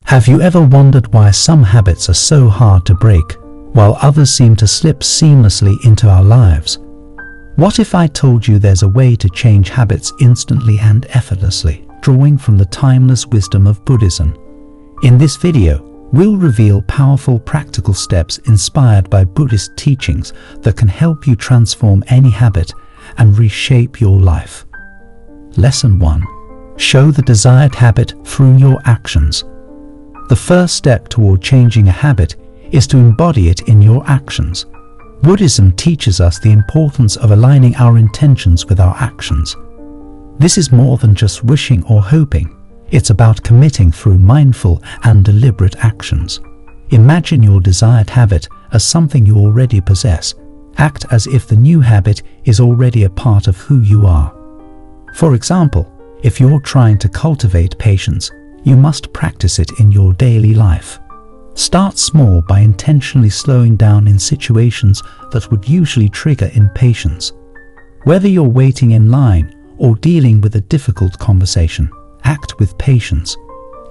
Have you ever wondered why some habits are so hard to break, while others seem to slip seamlessly into our lives? What if I told you there's a way to change habits instantly and effortlessly, drawing from the timeless wisdom of Buddhism? In this video, we'll reveal powerful practical steps inspired by Buddhist teachings that can help you transform any habit and reshape your life. Lesson 1. Show the desired habit through your actions. The first step toward changing a habit is to embody it in your actions. Buddhism teaches us the importance of aligning our intentions with our actions. This is more than just wishing or hoping. It's about committing through mindful and deliberate actions. Imagine your desired habit as something you already possess. Act as if the new habit is already a part of who you are. For example, if you're trying to cultivate patience, you must practice it in your daily life. Start small by intentionally slowing down in situations that would usually trigger impatience. Whether you're waiting in line or dealing with a difficult conversation, act with patience.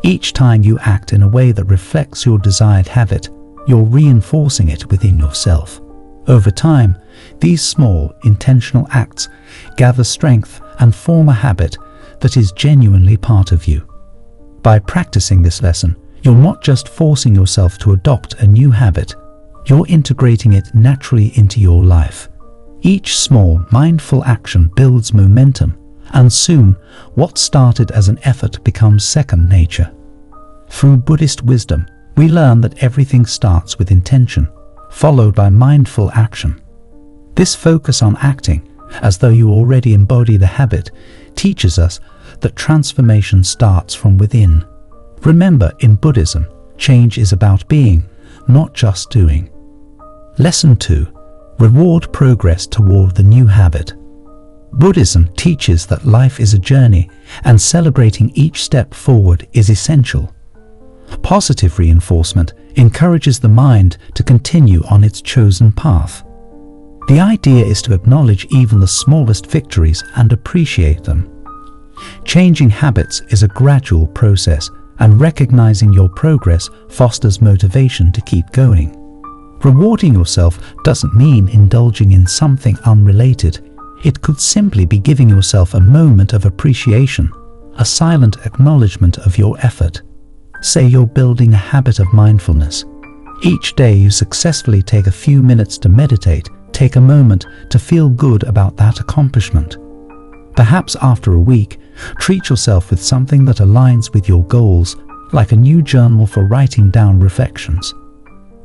Each time you act in a way that reflects your desired habit, you're reinforcing it within yourself. Over time, these small, intentional acts gather strength and form a habit that is genuinely part of you. By practicing this lesson, you're not just forcing yourself to adopt a new habit, you're integrating it naturally into your life. Each small, mindful action builds momentum, and soon, what started as an effort becomes second nature. Through Buddhist wisdom, we learn that everything starts with intention, followed by mindful action. This focus on acting, as though you already embody the habit, teaches us that transformation starts from within. Remember, in Buddhism, change is about being, not just doing. Lesson 2. Reward progress toward the new habit. Buddhism teaches that life is a journey, and celebrating each step forward is essential. Positive reinforcement encourages the mind to continue on its chosen path. The idea is to acknowledge even the smallest victories and appreciate them. Changing habits is a gradual process, and recognizing your progress fosters motivation to keep going. Rewarding yourself doesn't mean indulging in something unrelated. It could simply be giving yourself a moment of appreciation, a silent acknowledgement of your effort. Say you're building a habit of mindfulness. Each day you successfully take a few minutes to meditate. Take a moment to feel good about that accomplishment. Perhaps after a week, treat yourself with something that aligns with your goals, like a new journal for writing down reflections.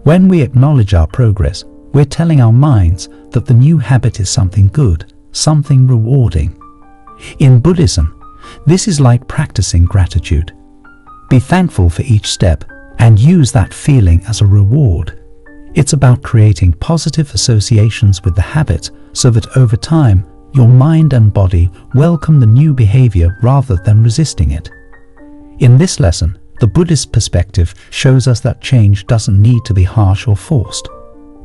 When we acknowledge our progress, we're telling our minds that the new habit is something good, something rewarding. In Buddhism, this is like practicing gratitude. Be thankful for each step and use that feeling as a reward. It's about creating positive associations with the habit so that over time, your mind and body welcome the new behavior rather than resisting it. In this lesson, the Buddhist perspective shows us that change doesn't need to be harsh or forced.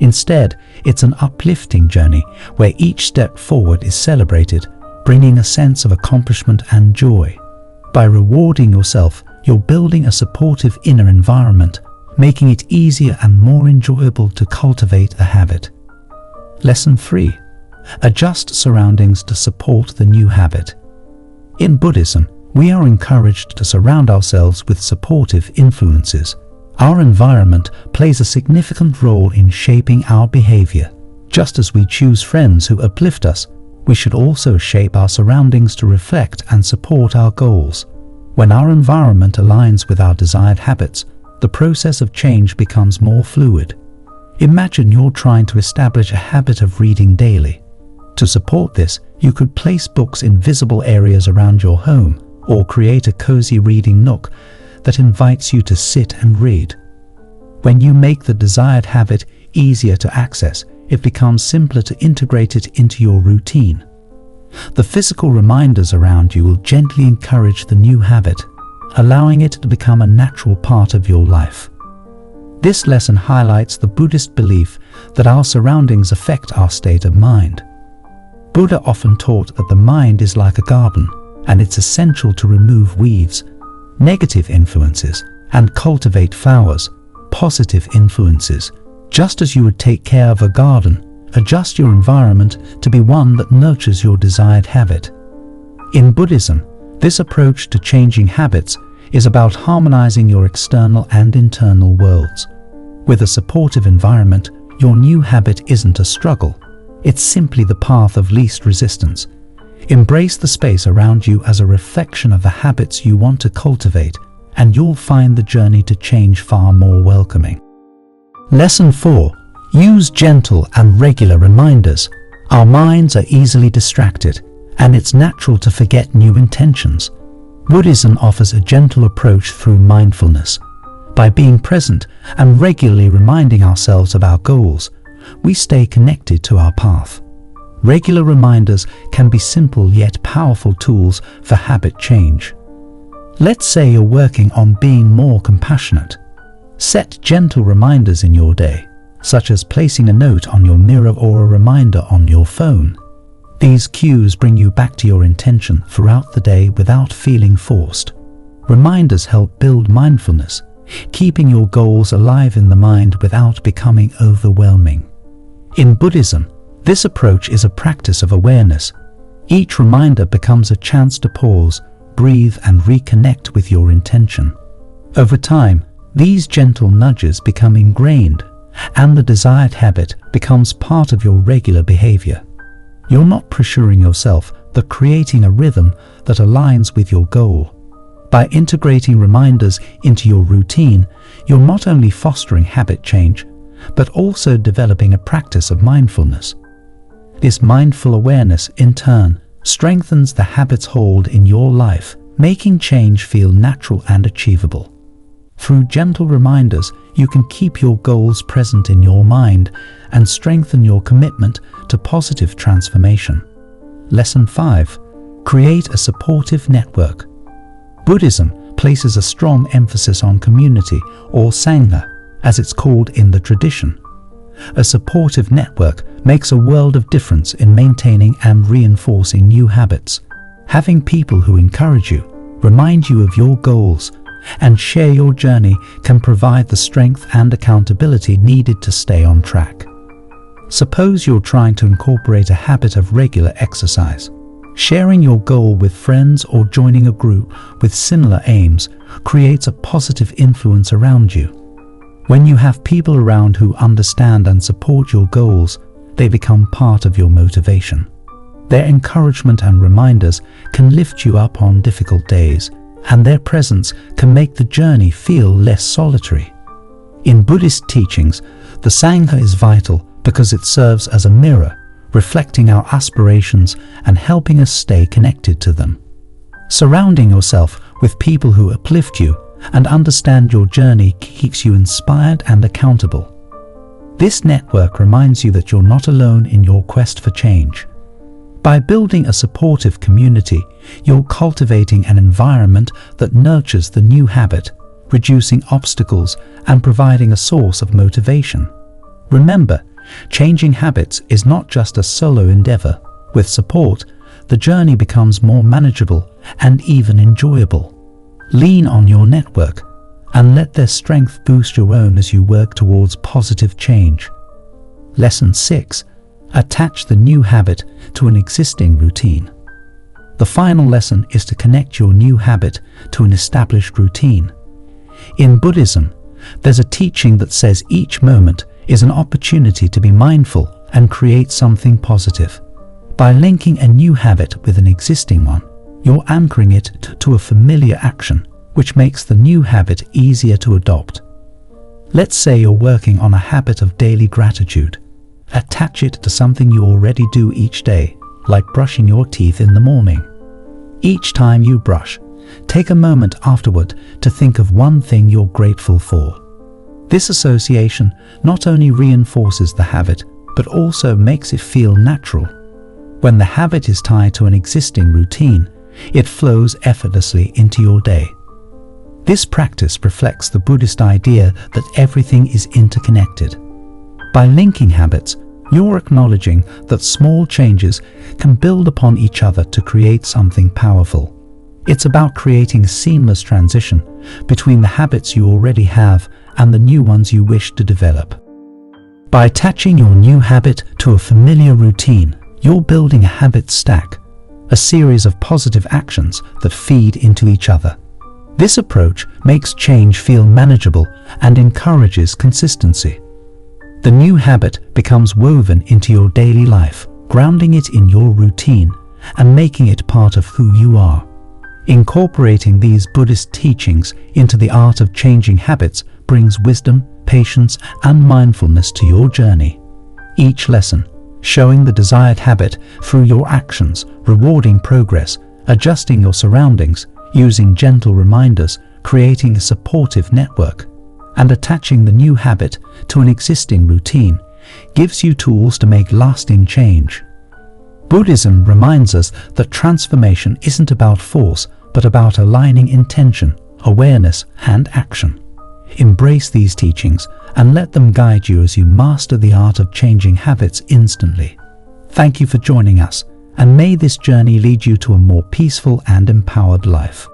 Instead, it's an uplifting journey where each step forward is celebrated, bringing a sense of accomplishment and joy. By rewarding yourself, you're building a supportive inner environment, making it easier and more enjoyable to cultivate the habit. Lesson 3. Adjust surroundings to support the new habit. In Buddhism, we are encouraged to surround ourselves with supportive influences. Our environment plays a significant role in shaping our behavior. Just as we choose friends who uplift us, we should also shape our surroundings to reflect and support our goals. When our environment aligns with our desired habits, the process of change becomes more fluid. Imagine you're trying to establish a habit of reading daily. To support this, you could place books in visible areas around your home, or create a cozy reading nook that invites you to sit and read. When you make the desired habit easier to access, it becomes simpler to integrate it into your routine. The physical reminders around you will gently encourage the new habit, allowing it to become a natural part of your life. This lesson highlights the Buddhist belief that our surroundings affect our state of mind. Buddha often taught that the mind is like a garden, and it's essential to remove weeds, negative influences, and cultivate flowers, positive influences. Just as you would take care of a garden, adjust your environment to be one that nurtures your desired habit. In Buddhism, this approach to changing habits is about harmonizing your external and internal worlds. With a supportive environment, your new habit isn't a struggle. It's simply the path of least resistance. Embrace the space around you as a reflection of the habits you want to cultivate, and you'll find the journey to change far more welcoming. Lesson 4. Use gentle and regular reminders. Our minds are easily distracted, and it's natural to forget new intentions. Buddhism offers a gentle approach through mindfulness. By being present and regularly reminding ourselves of our goals, we stay connected to our path. Regular reminders can be simple yet powerful tools for habit change. Let's say you're working on being more compassionate. Set gentle reminders in your day, such as placing a note on your mirror or a reminder on your phone. These cues bring you back to your intention throughout the day without feeling forced. Reminders help build mindfulness, keeping your goals alive in the mind without becoming overwhelming. In Buddhism, this approach is a practice of awareness. Each reminder becomes a chance to pause, breathe, and reconnect with your intention. Over time, these gentle nudges become ingrained, and the desired habit becomes part of your regular behavior. You're not pressuring yourself, but creating a rhythm that aligns with your goal. By integrating reminders into your routine, you're not only fostering habit change, but also developing a practice of mindfulness. This mindful awareness, in turn, strengthens the habit's hold in your life, making change feel natural and achievable. Through gentle reminders, you can keep your goals present in your mind and strengthen your commitment to positive transformation. Lesson 5. Create a supportive network. Buddhism places a strong emphasis on community, or sangha, as it's called in the tradition. A supportive network makes a world of difference in maintaining and reinforcing new habits. Having people who encourage you, remind you of your goals, and share your journey can provide the strength and accountability needed to stay on track. Suppose you're trying to incorporate a habit of regular exercise. Sharing your goal with friends or joining a group with similar aims creates a positive influence around you. When you have people around who understand and support your goals, they become part of your motivation. Their encouragement and reminders can lift you up on difficult days, and their presence can make the journey feel less solitary. In Buddhist teachings, the Sangha is vital because it serves as a mirror, reflecting our aspirations and helping us stay connected to them. Surrounding yourself with people who uplift you and understand your journey keeps you inspired and accountable. This network reminds you that you're not alone in your quest for change. By building a supportive community, you're cultivating an environment that nurtures the new habit, reducing obstacles and providing a source of motivation. Remember, changing habits is not just a solo endeavor. With support, the journey becomes more manageable and even enjoyable. Lean on your network and let their strength boost your own as you work towards positive change. Lesson 6. Attach the new habit to an existing routine. The final lesson is to connect your new habit to an established routine. In Buddhism, there's a teaching that says each moment is an opportunity to be mindful and create something positive. By linking a new habit with an existing one, you're anchoring it to a familiar action, which makes the new habit easier to adopt. Let's say you're working on a habit of daily gratitude. Attach it to something you already do each day, like brushing your teeth in the morning. Each time you brush, take a moment afterward to think of one thing you're grateful for. This association not only reinforces the habit, but also makes it feel natural. When the habit is tied to an existing routine, it flows effortlessly into your day. This practice reflects the Buddhist idea that everything is interconnected. By linking habits, you're acknowledging that small changes can build upon each other to create something powerful. It's about creating a seamless transition between the habits you already have and the new ones you wish to develop. By attaching your new habit to a familiar routine, you're building a habit stack, a series of positive actions that feed into each other. This approach makes change feel manageable and encourages consistency. The new habit becomes woven into your daily life, grounding it in your routine and making it part of who you are. Incorporating these Buddhist teachings into the art of changing habits brings wisdom, patience, and mindfulness to your journey. Each lesson, showing the desired habit through your actions, rewarding progress, adjusting your surroundings, using gentle reminders, creating a supportive network, and attaching the new habit to an existing routine, gives you tools to make lasting change. Buddhism reminds us that transformation isn't about force, but about aligning intention, awareness, and action. Embrace these teachings and let them guide you as you master the art of changing habits instantly. Thank you for joining us, and may this journey lead you to a more peaceful and empowered life.